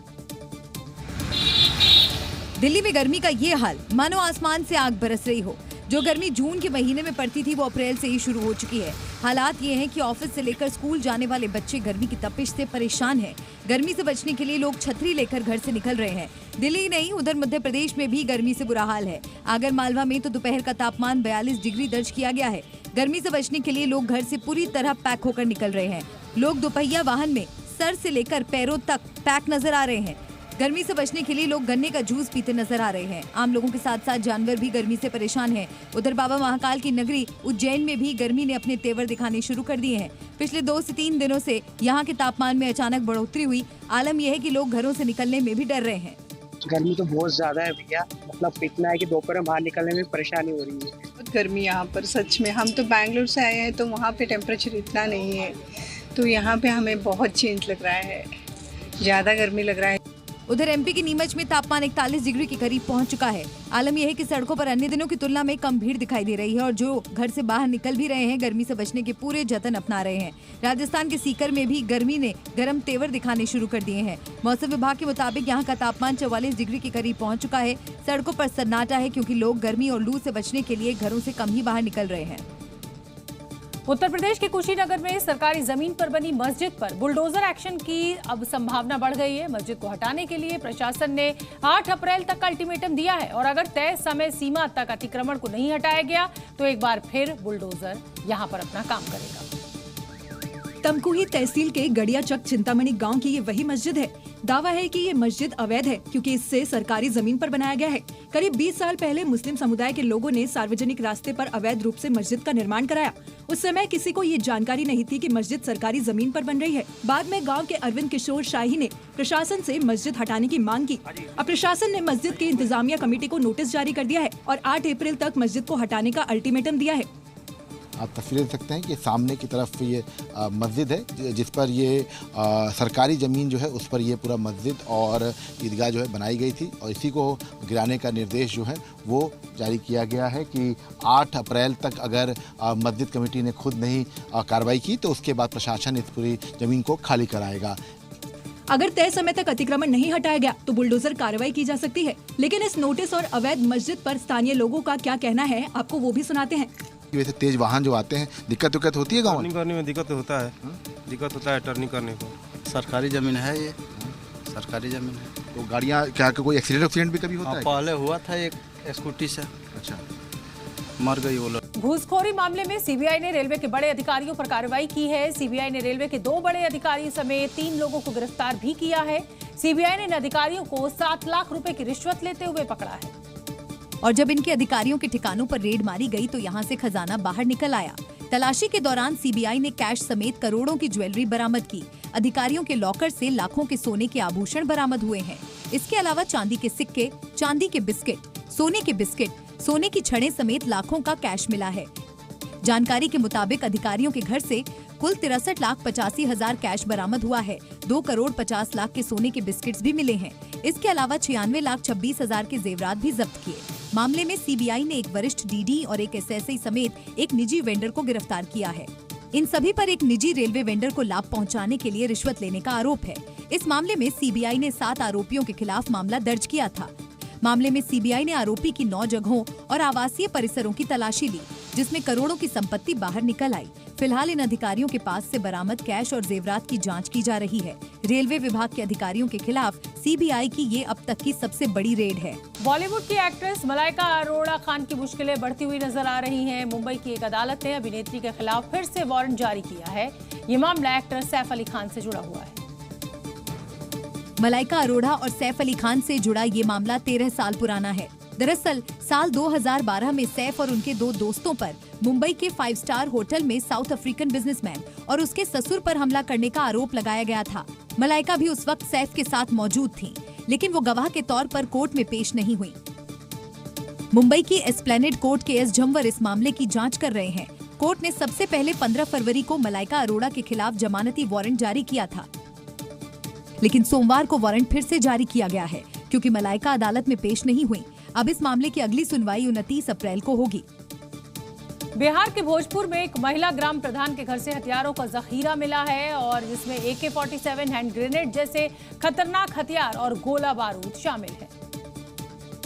दिल्ली में गर्मी का ये हाल मानो आसमान से आग बरस रही हो। जो गर्मी जून के महीने में पड़ती थी वो अप्रैल से ही शुरू हो चुकी है। हालात ये हैं कि ऑफिस से लेकर स्कूल जाने वाले बच्चे गर्मी की तपिश से परेशान हैं। गर्मी से बचने के लिए लोग छतरी लेकर घर से निकल रहे हैं। दिल्ली ही नहीं, उधर मध्य प्रदेश में भी गर्मी से बुरा हाल है। आगर मालवा में तो दोपहर का तापमान 42 डिग्री दर्ज किया गया है। गर्मी से बचने के लिए लोग घर से पूरी तरह पैक होकर निकल रहे हैं। लोग दोपहिया वाहन में सर से लेकर पैरों तक पैक नजर आ रहे हैं। गर्मी से बचने के लिए लोग गन्ने का जूस पीते नजर आ रहे हैं। आम लोगों के साथ साथ जानवर भी गर्मी से परेशान हैं। उधर बाबा महाकाल की नगरी उज्जैन में भी गर्मी ने अपने तेवर दिखाने शुरू कर दिए हैं। पिछले 2 से 3 दिनों से यहाँ के तापमान में अचानक बढ़ोतरी हुई। आलम यह है कि लोग घरों से निकलने में भी डर रहे हैं। गर्मी तो बहुत ज्यादा है भैया, मतलब इतना है कि दोपहर में बाहर निकलने में परेशानी हो रही है। बहुत गर्मी यहाँ पर सच में। हम तो बैंगलोर से आए हैं तो वहाँ पे टेम्परेचर इतना नहीं है, तो यहाँ पे हमें बहुत चेंज लग रहा है, ज्यादा गर्मी लग रहा है। उधर एमपी की नीमच में तापमान 41 डिग्री के करीब पहुंच चुका है। आलम यह है कि सड़कों पर अन्य दिनों की तुलना में कम भीड़ दिखाई दे रही है और जो घर से बाहर निकल भी रहे हैं गर्मी से बचने के पूरे जतन अपना रहे हैं। राजस्थान के सीकर में भी गर्मी ने गर्म तेवर दिखाने शुरू कर दिए हैं। मौसम विभाग के मुताबिक यहाँ का तापमान 44 डिग्री के करीब पहुँच चुका है। सड़कों पर सन्नाटा है क्योंकि लोग गर्मी और लू से बचने के लिए घरों से कम ही बाहर निकल रहे हैं। उत्तर प्रदेश के कुशीनगर में सरकारी जमीन पर बनी मस्जिद पर बुलडोजर एक्शन की अब संभावना बढ़ गई है। मस्जिद को हटाने के लिए प्रशासन ने 8 अप्रैल तक का अल्टीमेटम दिया है और अगर तय समय सीमा तक अतिक्रमण को नहीं हटाया गया तो एक बार फिर बुलडोजर यहां पर अपना काम करेगा। तमकुही तहसील के गड़ियाचक चिंतामणि गांव की ये वही मस्जिद है। दावा है कि ये मस्जिद अवैध है क्योंकि इससे सरकारी जमीन पर बनाया गया है। करीब 20 साल पहले मुस्लिम समुदाय के लोगों ने सार्वजनिक रास्ते पर अवैध रूप से मस्जिद का निर्माण कराया। उस समय किसी को ये जानकारी नहीं थी कि मस्जिद सरकारी जमीन पर बन रही है। बाद में गांव के अरविंद किशोर शाही ने प्रशासन से मस्जिद हटाने की मांग की। अब प्रशासन ने मस्जिद की इंतजामिया कमेटी को नोटिस जारी कर दिया है और 8 अप्रैल तक मस्जिद को हटाने का अल्टीमेटम दिया है। आप तस्वीरें देख सकते हैं कि सामने की तरफ ये मस्जिद है जिस पर ये सरकारी ज़मीन जो है उस पर ये पूरा मस्जिद और ईदगाह जो है बनाई गई थी और इसी को गिराने का निर्देश जो है वो जारी किया गया है कि 8 अप्रैल तक अगर मस्जिद कमेटी ने खुद नहीं कार्रवाई की तो उसके बाद प्रशासन इस पूरी ज़मीन को खाली कराएगा। अगर तय समय तक अतिक्रमण नहीं हटाया गया तो बुलडोजर कार्रवाई की जा सकती है। लेकिन इस नोटिस और अवैध मस्जिद पर स्थानीय लोगों का क्या कहना है, आपको वो भी सुनाते हैं। वैसे तेज वाहन जो आते हैं दिक्कत होती है गाँव टर्निंग करने में दिक्कत होता है टर्निंग करने को। सरकारी जमीन है ये, सरकारी जमीन है। तो गाड़ियाँ क्या कोई एक्सीडेंट भी कभी होता है? पहले हुआ था एक स्कूटी से, अच्छा मर गई वो लोग। घूसखोरी मामले में सीबीआई ने रेलवे के बड़े अधिकारियों पर कार्रवाई की है। सीबीआई ने रेलवे के 2 बड़े अधिकारी समेत 3 लोगों को गिरफ्तार भी किया है। सीबीआई ने इन अधिकारियों को 7 लाख रुपए की रिश्वत लेते हुए पकड़ा है। और जब इनके अधिकारियों के ठिकानों पर रेड मारी गई तो यहाँ से खजाना बाहर निकल आया। तलाशी के दौरान सीबीआई ने कैश समेत करोड़ों की ज्वेलरी बरामद की। अधिकारियों के लॉकर से लाखों के सोने के आभूषण बरामद हुए हैं। इसके अलावा चांदी के सिक्के, चांदी के बिस्किट, सोने के बिस्किट, सोने की छड़ें समेत लाखों का कैश मिला है। जानकारी के मुताबिक अधिकारियों के घर से कुल 63,85,000 कैश बरामद हुआ है। 2 करोड़ 50 लाख के सोने के बिस्किट्स भी मिले हैं। इसके अलावा 96,26,000 के जेवरात भी जब्त किए। मामले में सीबीआई ने एक वरिष्ठ डीडी और एक एसएसआई समेत एक निजी वेंडर को गिरफ्तार किया है। इन सभी पर एक निजी रेलवे वेंडर को लाभ पहुंचाने के लिए रिश्वत लेने का आरोप है। इस मामले में सीबीआई ने 7 आरोपियों के खिलाफ मामला दर्ज किया था। मामले में सीबीआई ने आरोपी की 9 जगहों और आवासीय परिसरों की तलाशी ली, जिसमें करोड़ों की संपत्ति बाहर निकल आई। फिलहाल इन अधिकारियों के पास से बरामद कैश और जेवरात की जांच की जा रही है। रेलवे विभाग के अधिकारियों के खिलाफ सीबीआई की ये अब तक की सबसे बड़ी रेड है। बॉलीवुड की एक्ट्रेस मलाइका अरोड़ा खान की मुश्किलें बढ़ती हुई नजर आ रही हैं। मुंबई की एक अदालत ने अभिनेत्री के खिलाफ फिर से वारंट जारी किया है। ये मामला एक्टर सैफ अली खान से जुड़ा हुआ है। मलाइका अरोड़ा और सैफ अली खान से जुड़ा ये मामला 13 साल पुराना है। दरअसल साल 2012 में सैफ और उनके 2 दोस्तों पर मुंबई के 5 स्टार होटल में साउथ अफ्रीकन बिजनेसमैन और उसके ससुर पर हमला करने का आरोप लगाया गया था। मलाइका भी उस वक्त सैफ के साथ मौजूद थी, लेकिन वो गवाह के तौर पर कोर्ट में पेश नहीं हुई। मुंबई की एस्प्लेनेड कोर्ट के एस झंवर इस मामले की जांच कर रहे हैं। कोर्ट ने सबसे पहले 15 फरवरी को मलाइका अरोड़ा के खिलाफ जमानती वारंट जारी किया था, लेकिन सोमवार को वारंट फिर से जारी किया गया है क्योंकि मलाइका अदालत में पेश नहीं हुई। अब इस मामले की अगली सुनवाई 29 अप्रैल को होगी। बिहार के भोजपुर में एक महिला ग्राम प्रधान के घर से हथियारों का जखीरा मिला है और जिसमें AK-47 हैंड ग्रेनेड जैसे खतरनाक हथियार और गोला बारूद शामिल है।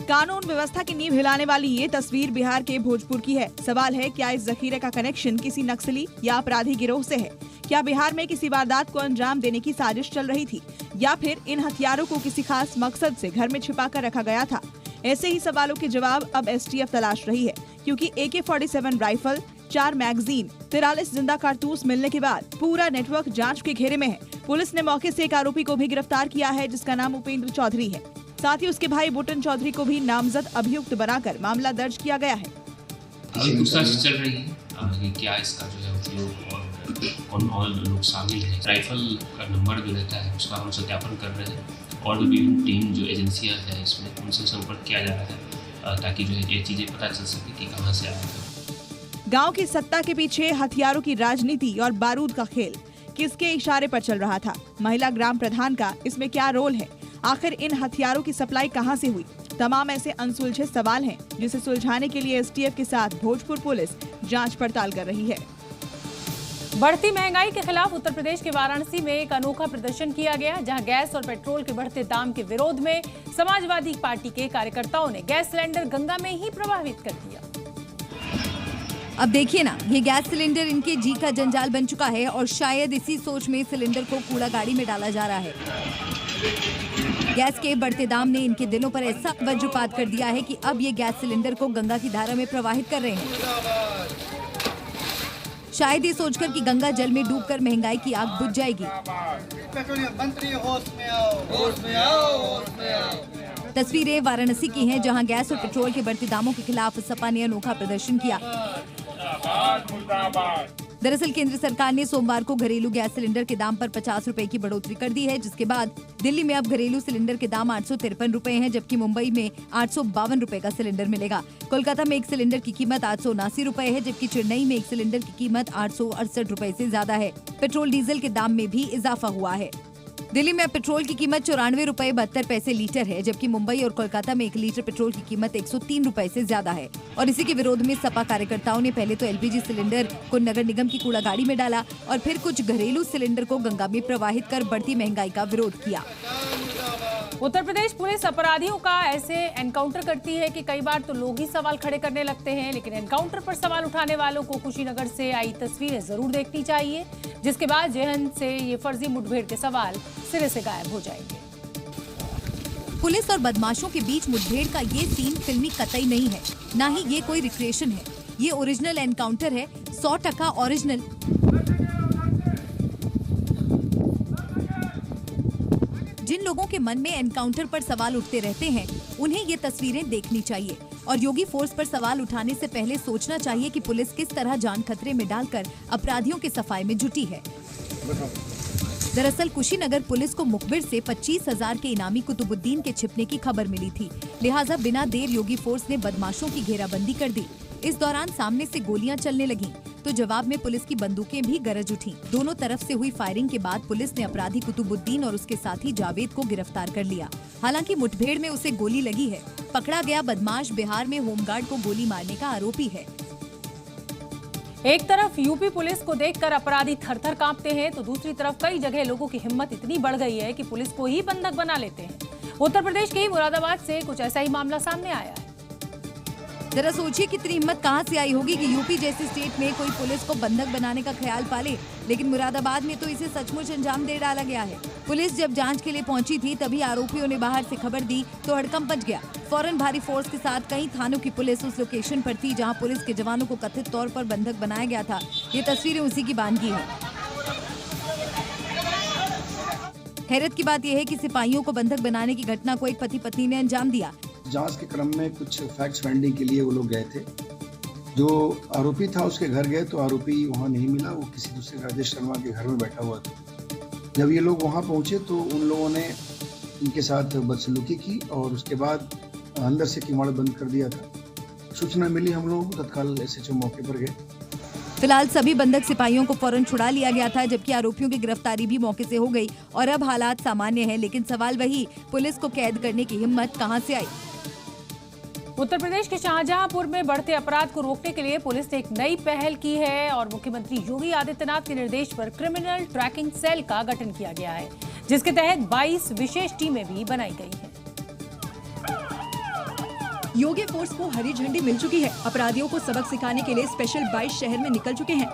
कानून व्यवस्था की नींव हिलाने वाली ये तस्वीर बिहार के भोजपुर की है। सवाल है, क्या इस जखीरे का कनेक्शन किसी नक्सली या अपराधी गिरोह से है? क्या बिहार में किसी वारदात को अंजाम देने की साजिश चल रही थी या फिर इन हथियारों को किसी खास मकसद से घर में छिपा कर रखा गया था? ऐसे ही सवालों के जवाब अब STF तलाश रही है, क्योंकि AK-47 राइफल, 4 मैगजीन, 43 जिंदा कारतूस मिलने के बाद पूरा नेटवर्क जांच के घेरे में है। पुलिस ने मौके से एक आरोपी को भी गिरफ्तार किया है, जिसका नाम उपेंद्र चौधरी है। साथ ही उसके भाई बुटन चौधरी को भी नामजद अभियुक्त बनाकर मामला दर्ज किया गया है। चल रही है क्या इसका जो है उपयोग और कौन लोग शामिल है। राइफल का नंबर जो रहता है उसका हम सत्यापन कर रहे हैं और जो विभिन्न टीम जो एजेंसियां हैं इसमें उनसे संपर्क किया जा रहा है ताकि जो है ये चीजें पता चल सके कि कहां से आया है। गांव की सत्ता के पीछे हथियारों की राजनीति और बारूद का खेल किसके इशारे पर चल रहा था? महिला ग्राम प्रधान का इसमें क्या रोल है? आखिर इन हथियारों की सप्लाई कहां से हुई? तमाम ऐसे अनसुलझे सवाल हैं, जिसे सुलझाने के लिए STF के साथ भोजपुर पुलिस जांच पड़ताल कर रही है। बढ़ती महंगाई के खिलाफ उत्तर प्रदेश के वाराणसी में एक अनोखा प्रदर्शन किया गया, जहां गैस और पेट्रोल के बढ़ते दाम के विरोध में समाजवादी पार्टी के कार्यकर्ताओं ने गैस सिलेंडर गंगा में ही प्रवाहित कर दिया। अब देखिए ना, ये गैस सिलेंडर इनके जी का जंजाल बन चुका है और शायद इसी सोच में सिलेंडर को कूड़ा गाड़ी में डाला जा रहा है। गैस के बढ़ते दाम ने इनके दिलों पर ऐसा वज्रपात कर दिया है कि अब ये गैस सिलेंडर को गंगा की धारा में प्रवाहित कर रहे हैं, शायद ये सोचकर कि गंगा जल में डूबकर महंगाई की आग बुझ जाएगी। तस्वीरें वाराणसी की हैं, जहां गैस और पेट्रोल के बढ़ते दामों के खिलाफ सपा ने अनोखा प्रदर्शन किया। दरअसल केंद्र सरकार ने सोमवार को घरेलू गैस सिलेंडर के दाम पर 50 रुपए की बढ़ोतरी कर दी है, जिसके बाद दिल्ली में अब घरेलू सिलेंडर के दाम 853 रुपए हैं, जबकि मुंबई में 852 रुपए का सिलेंडर मिलेगा। कोलकाता में एक सिलेंडर की कीमत 879 रुपए है, जबकि चेन्नई में एक सिलेंडर की कीमत 868 रुपए से ज्यादा है। पेट्रोल डीजल के दाम में भी इजाफा हुआ है। दिल्ली में पेट्रोल की कीमत 94 रुपए 72 पैसे लीटर है, जबकि मुंबई और कोलकाता में 1 लीटर पेट्रोल की कीमत 103 रुपए से ज्यादा है। और इसी के विरोध में सपा कार्यकर्ताओं ने पहले तो LPG सिलेंडर को नगर निगम की कूड़ा गाड़ी में डाला और फिर कुछ घरेलू सिलेंडर को गंगा में प्रवाहित कर बढ़ती महंगाई का विरोध किया। उत्तर प्रदेश पुलिस अपराधियों का ऐसे एनकाउंटर करती है कि कई बार तो लोग ही सवाल खड़े करने लगते हैं, लेकिन एनकाउंटर पर सवाल उठाने वालों को कुशीनगर से आई तस्वीरें जरूर देखनी चाहिए, जिसके बाद जेहन से ये फर्जी मुठभेड़ के सवाल सिरे से गायब हो जाएंगे। पुलिस और बदमाशों के बीच मुठभेड़ का ये सीन फिल्मी कतई नहीं है, न ही ये कोई रिक्रिएशन है। ये ओरिजिनल एनकाउंटर है, 100% ओरिजिनल। जिन लोगों के मन में एनकाउंटर पर सवाल उठते रहते हैं, उन्हें ये तस्वीरें देखनी चाहिए और योगी फोर्स पर सवाल उठाने से पहले सोचना चाहिए कि पुलिस किस तरह जान खतरे में डालकर अपराधियों के सफाई में जुटी है। दरअसल कुशीनगर पुलिस को मुखबिर से 25,000 के इनामी कुतुबुद्दीन के छिपने की खबर मिली थी, लिहाजा बिना देर योगी फोर्स ने बदमाशों की घेराबंदी कर दी। इस दौरान सामने से गोलियां चलने लगीं, तो जवाब में पुलिस की बंदूकें भी गरज उठीं। दोनों तरफ से हुई फायरिंग के बाद पुलिस ने अपराधी कुतुबुद्दीन और उसके साथी जावेद को गिरफ्तार कर लिया। हालांकि मुठभेड़ में उसे गोली लगी है। पकड़ा गया बदमाश बिहार में होमगार्ड को गोली मारने का आरोपी है। एक तरफ यूपी पुलिस को देखकर अपराधी थर-थर कांपते हैं, तो दूसरी तरफ कई जगह लोगों की हिम्मत इतनी बढ़ गई है कि पुलिस को ही बंधक बना लेते हैं। उत्तर प्रदेश के ही मुरादाबाद से कुछ ऐसा ही मामला सामने आया है। जरा सोचिए कितनी हिम्मत कहां से आई होगी कि यूपी जैसे स्टेट में कोई पुलिस को बंधक बनाने का ख्याल पाले, लेकिन मुरादाबाद में तो इसे सचमुच अंजाम दे डाला गया है। पुलिस जब जांच के लिए पहुंची थी, तभी आरोपियों ने बाहर से खबर दी तो हड़कंप मच गया। फौरन भारी फोर्स के साथ कई थानों की पुलिस उस लोकेशन पर थी जहां पुलिस के जवानों को कथित तौर पर बंधक बनाया गया था। ये तस्वीरें उसी की बानगी है। हैरत की बात यह है कि सिपाहियों को बंधक बनाने की घटना को एक पति पत्नी ने अंजाम दिया। जांच के क्रम में कुछ फैक्ट्स फाइंडिंग के लिए वो लोग गए थे। जो आरोपी था उसके घर गए तो आरोपी वहाँ नहीं मिला, वो किसी दूसरे राजेश शर्मा के घर में बैठा हुआ था। जब ये लोग वहाँ पहुँचे तो उन लोगों ने इनके साथ बदसलूकी की और उसके बाद अंदर से किवाड़ बंद कर दिया था। सूचना मिली, हम लोग तत्काल SHO मौके पर गए। फिलहाल सभी बंधक सिपाहियों को फौरन छुड़ा लिया गया था, जबकि आरोपियों की गिरफ्तारी भी मौके से हो गई और अब हालात सामान्य है। लेकिन सवाल वही, पुलिस को कैद करने की हिम्मत कहां से आई? उत्तर प्रदेश के शाहजहांपुर में बढ़ते अपराध को रोकने के लिए पुलिस ने एक नई पहल की है और मुख्यमंत्री योगी आदित्यनाथ के निर्देश पर क्रिमिनल ट्रैकिंग सेल का गठन किया गया है, जिसके तहत 22 विशेष टीमें भी बनाई गई हैं। योगी फोर्स को हरी झंडी मिल चुकी है। अपराधियों को सबक सिखाने के लिए स्पेशल 22 शहर में निकल चुके हैं,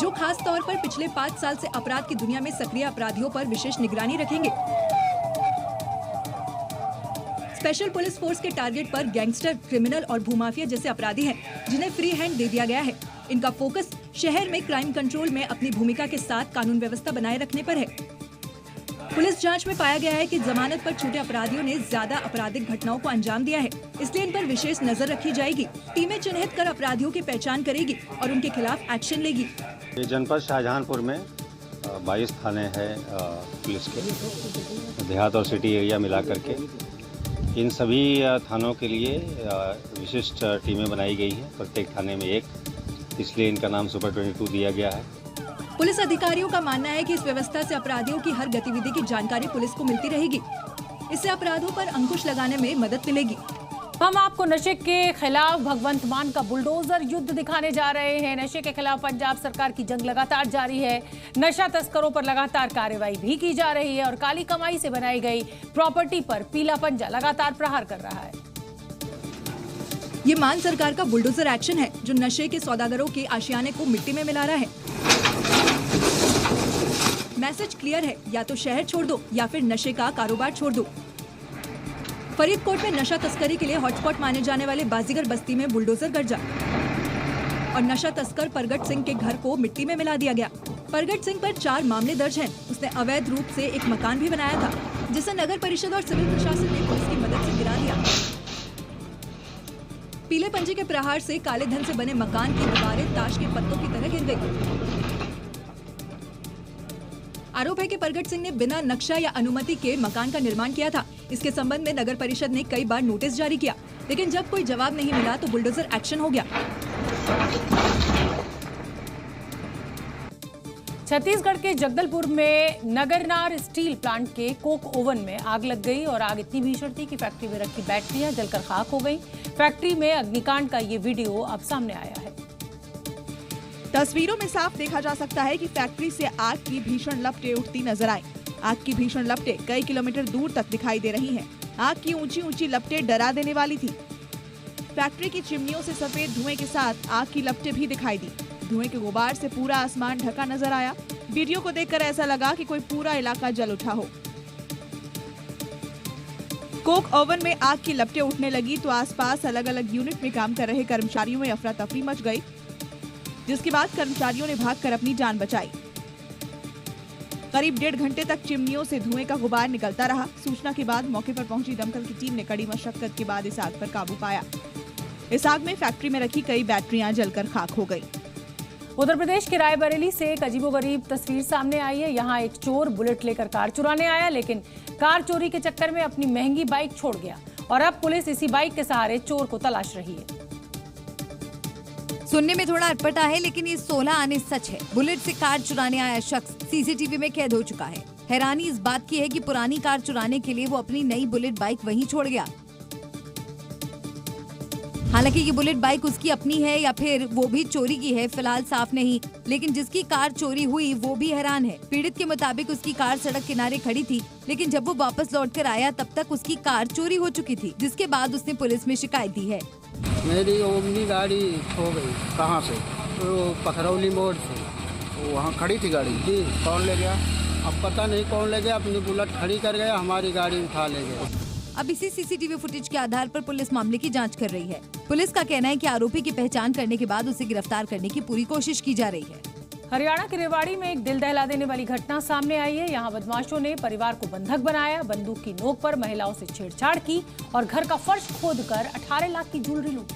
जो खास तौर पर पिछले 5 साल से अपराध की दुनिया में सक्रिय अपराधियों पर विशेष निगरानी रखेंगे। स्पेशल पुलिस फोर्स के टारगेट पर गैंगस्टर, क्रिमिनल और भूमाफिया जैसे अपराधी हैं, जिन्हें फ्री हैंड दे दिया गया है। इनका फोकस शहर में क्राइम कंट्रोल में अपनी भूमिका के साथ कानून व्यवस्था बनाए रखने पर है। पुलिस जांच में पाया गया है कि जमानत पर छूटे अपराधियों ने ज्यादा आपराधिक घटनाओं को अंजाम दिया है, इसलिए इन पर विशेष नजर रखी जाएगी। टीमें चिन्हित कर अपराधियों की पहचान करेगी और उनके खिलाफ एक्शन लेगी। ये जनपद शाहजहांपुर में 22 थाने हैं पुलिस के, देहात और सिटी एरिया मिला करके। इन सभी थानों के लिए विशिष्ट टीमें बनाई गई हैं, प्रत्येक थाने में एक, इसलिए इनका नाम सुपर 22 दिया गया है। पुलिस अधिकारियों का मानना है कि इस व्यवस्था से अपराधियों की हर गतिविधि की जानकारी पुलिस को मिलती रहेगी। इससे अपराधों पर अंकुश लगाने में मदद मिलेगी। हम आपको नशे के खिलाफ भगवंत मान का बुलडोजर युद्ध दिखाने जा रहे हैं। नशे के खिलाफ पंजाब सरकार की जंग लगातार जारी है। नशा तस्करों पर लगातार कार्रवाई भी की जा रही है और काली कमाई से बनाई गई प्रॉपर्टी पर पीला पंजा लगातार प्रहार कर रहा है। ये मान सरकार का बुलडोजर एक्शन है, जो नशे के सौदागरों के आशियाने को मिट्टी में मिला रहा है। मैसेज क्लियर है, या तो शहर छोड़ दो या फिर नशे का कारोबार छोड़ दो। फरीदकोट में नशा तस्करी के लिए हॉटस्पॉट माने जाने वाले बाजीगर बस्ती में बुलडोजर गरजा और नशा तस्कर परगट सिंह के घर को मिट्टी में मिला दिया गया। परगट सिंह पर 4 मामले दर्ज हैं। उसने अवैध रूप से एक मकान भी बनाया था, जिसे नगर परिषद और सिविल प्रशासन ने पुलिस की मदद से गिरा दिया। पीले पंजे के प्रहार से काले धन से बने मकान की दीवारें ताश के पत्तों की तरह गिर गई। आरोप है कि परगट सिंह ने बिना नक्शा या अनुमति के मकान का निर्माण किया था। इसके संबंध में नगर परिषद ने कई बार नोटिस जारी किया, लेकिन जब कोई जवाब नहीं मिला तो बुलडोजर एक्शन हो गया। छत्तीसगढ़ के जगदलपुर में नगरनार स्टील प्लांट के कोक ओवन में आग लग गई और आग इतनी भीषण थी कि फैक्ट्री में रखी बैटरियां जलकर खाक हो गई। फैक्ट्री में अग्निकांड का ये वीडियो अब सामने आया है। तस्वीरों में साफ देखा जा सकता है कि फैक्ट्री से आग की भीषण लपटें उठती नजर आई। आग की भीषण लपटें कई किलोमीटर दूर तक दिखाई दे रही हैं। आग की ऊंची ऊंची लपटें डरा देने वाली थी। फैक्ट्री की चिमनियों से सफेद धुएं के साथ आग की लपटें भी दिखाई दी। धुएं के गुबार से पूरा आसमान ढका नजर आया। वीडियो को देखकर ऐसा लगा कि कोई पूरा इलाका जल उठा हो। कोक ओवन में आग की लपटें उठने लगी तो आसपास अलग अलग यूनिट में काम कर रहे कर्मचारियों में अफरा तफरी मच गई, जिसके बाद कर्मचारियों ने भागकर अपनी जान बचाई। करीब 1.5 घंटे तक चिमनियों से धुएं का गुबार निकलता रहा। सूचना के बाद मौके पर पहुंची दमकल की टीम ने कड़ी मशक्कत के बाद इस आग पर काबू पाया। इस आग में फैक्ट्री में रखी कई बैटरियां जलकर खाक हो गई। उत्तर प्रदेश के रायबरेली से एक अजीबोगरीब तस्वीर सामने आई है। यहाँ एक चोर बुलेट लेकर कार चुराने आया, लेकिन कार चोरी के चक्कर में अपनी महंगी बाइक छोड़ गया और अब पुलिस इसी बाइक के सहारे चोर को तलाश रही है। सुनने में थोड़ा अटपटा है, लेकिन ये 16 आने सच है। बुलेट से कार चुराने आया शख्स सीसीटीवी में कैद हो चुका है। हैरानी इस बात की है कि पुरानी कार चुराने के लिए वो अपनी नई बुलेट बाइक वहीं छोड़ गया। हालांकि ये बुलेट बाइक उसकी अपनी है या फिर वो भी चोरी की है, फिलहाल साफ नहीं, लेकिन जिसकी कार चोरी हुई वो भी हैरान है। पीड़ित के मुताबिक उसकी कार सड़क किनारे खड़ी थी, लेकिन जब वो वापस लौटकर आया तब तक उसकी कार चोरी हो चुकी थी, जिसके बाद उसने पुलिस में शिकायत दी है। मेरी ओमनी गाड़ी खो गई। कहाँ से? तो पथरौली मोड़ से। वहाँ खड़ी थी गाड़ी? जी। कौन ले गया? अब पता नहीं कौन ले गया, अपनी बुलेट खड़ी कर गया, हमारी गाड़ी उठा ले गया। अब इसी सीसीटीवी फुटेज के आधार पर पुलिस मामले की जांच कर रही है। पुलिस का कहना है कि आरोपी की पहचान करने के बाद उसे गिरफ्तार करने की पूरी कोशिश की जा रही है। हरियाणा के रेवाड़ी में एक दिल दहला देने वाली घटना सामने आई है। यहाँ बदमाशों ने परिवार को बंधक बनाया, बंदूक की नोक पर महिलाओं से छेड़छाड़ की और घर का फर्श खोदकर 18 लाख की ज्वेलरी लूटी।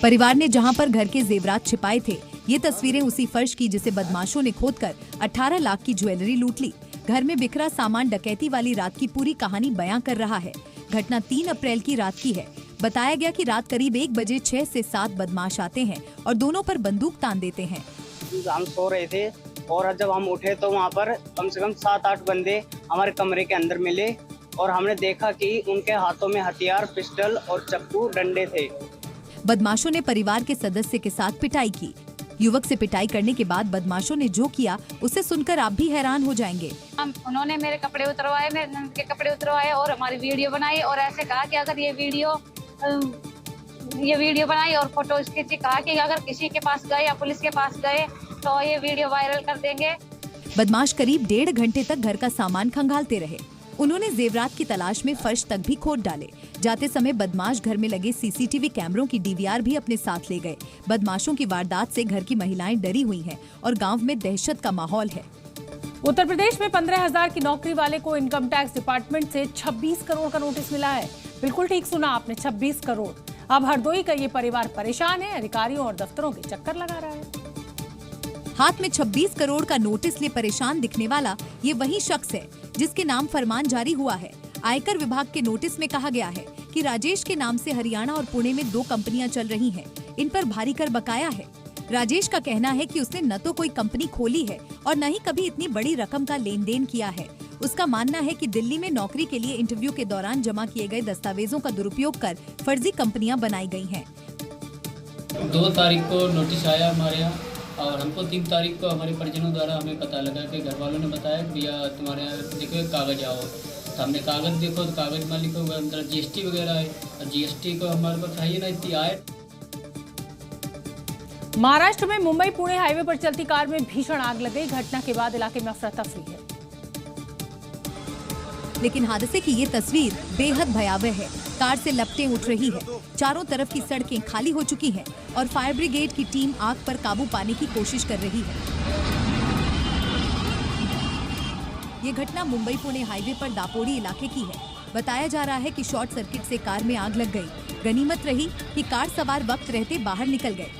परिवार ने जहां पर घर के जेवरात छिपाए थे, ये तस्वीरें उसी फर्श की जिसे बदमाशों ने खोदकर 18 लाख की ज्वेलरी लूट ली। घर में बिखरा सामान डकैती वाली रात की पूरी कहानी बयां कर रहा है। घटना 3 अप्रैल की रात की है। बताया गया कि रात करीब 1 बजे 6 से 7 बदमाश आते हैं और दोनों पर बंदूक तान देते हैं। हम सो रहे थे और जब हम उठे तो वहाँ पर कम से कम 7-8 बंदे हमारे कमरे के अंदर मिले और हमने देखा कि उनके हाथों में हथियार, पिस्टल और चाकू, डंडे थे। बदमाशों ने परिवार के सदस्य के साथ पिटाई की। युवक से पिटाई करने के बाद बदमाशों ने जो किया उसे सुनकर आप भी हैरान हो जाएंगे। उन्होंने मेरे कपड़े उतरवाए, मेरे नंद के कपड़े उतरवाए और हमारी वीडियो बनाई और ऐसे कहा कि अगर ये वीडियो बनाई और फोटो खींची, कहा कि अगर किसी के पास गए या पुलिस के पास गए तो ये वीडियो वायरल कर देंगे। बदमाश करीब 1.5 घंटे तक घर का सामान खंगालते रहे। उन्होंने जेवरात की तलाश में फर्श तक भी खोद डाले। जाते समय बदमाश घर में लगे सीसीटीवी कैमरों की डीवीआर भी अपने साथ ले गए। बदमाशों की वारदात से घर की महिलाएं डरी हुई हैं और गांव में दहशत का माहौल है। उत्तर प्रदेश में 15,000 की नौकरी वाले को इनकम टैक्स डिपार्टमेंट से 26 करोड़ का नोटिस मिला है। बिल्कुल ठीक सुना आपने, 26 करोड़। अब हरदोई का ये परिवार परेशान है, अधिकारियों और दफ्तरों के चक्कर लगा रहा है। हाथ में 26 करोड़ का नोटिस लिए परेशान दिखने वाला ये वही शख्स है जिसके नाम फरमान जारी हुआ है। आयकर विभाग के नोटिस में कहा गया है कि राजेश के नाम से हरियाणा और पुणे में 2 कंपनियां चल रही हैं। इन पर भारी कर बकाया है। राजेश का कहना है कि उसने न तो कोई कंपनी खोली है और न ही कभी इतनी बड़ी रकम का लेन देन किया है। उसका मानना है कि दिल्ली में नौकरी के लिए इंटरव्यू के दौरान जमा किए गए दस्तावेजों का दुरुपयोग कर फर्जी कंपनियां बनाई गई हैं। 2 तारीख को नोटिस आया हमारे यहाँ और हमको 3 तारीख को हमारे परिजनों द्वारा हमें पता लगा कि घर वालों ने बताया कि भैया तुम्हारे यहाँ देखो कागज आओ। तो हमने कागज देखो तो कागज में लिखा हुआ अंदर जीएसटी वगैरह है और जीएसटी को हमारे पास है ना इतनी आय। महाराष्ट्र में मुंबई पुणे हाईवे पर चलती कार में भीषण आग लग गई। घटना के बाद इलाके में अफरा तफरी है। लेकिन हादसे की ये तस्वीर बेहद भयावह है। कार से लपटें उठ रही है, चारों तरफ की सड़कें खाली हो चुकी हैं और फायर ब्रिगेड की टीम आग पर काबू पाने की कोशिश कर रही है। ये घटना मुंबई पुणे हाईवे पर दापोड़ी इलाके की है। बताया जा रहा है कि शॉर्ट सर्किट से कार में आग लग गई। गनीमत रही कि कार सवार वक्त रहते बाहर निकल गए।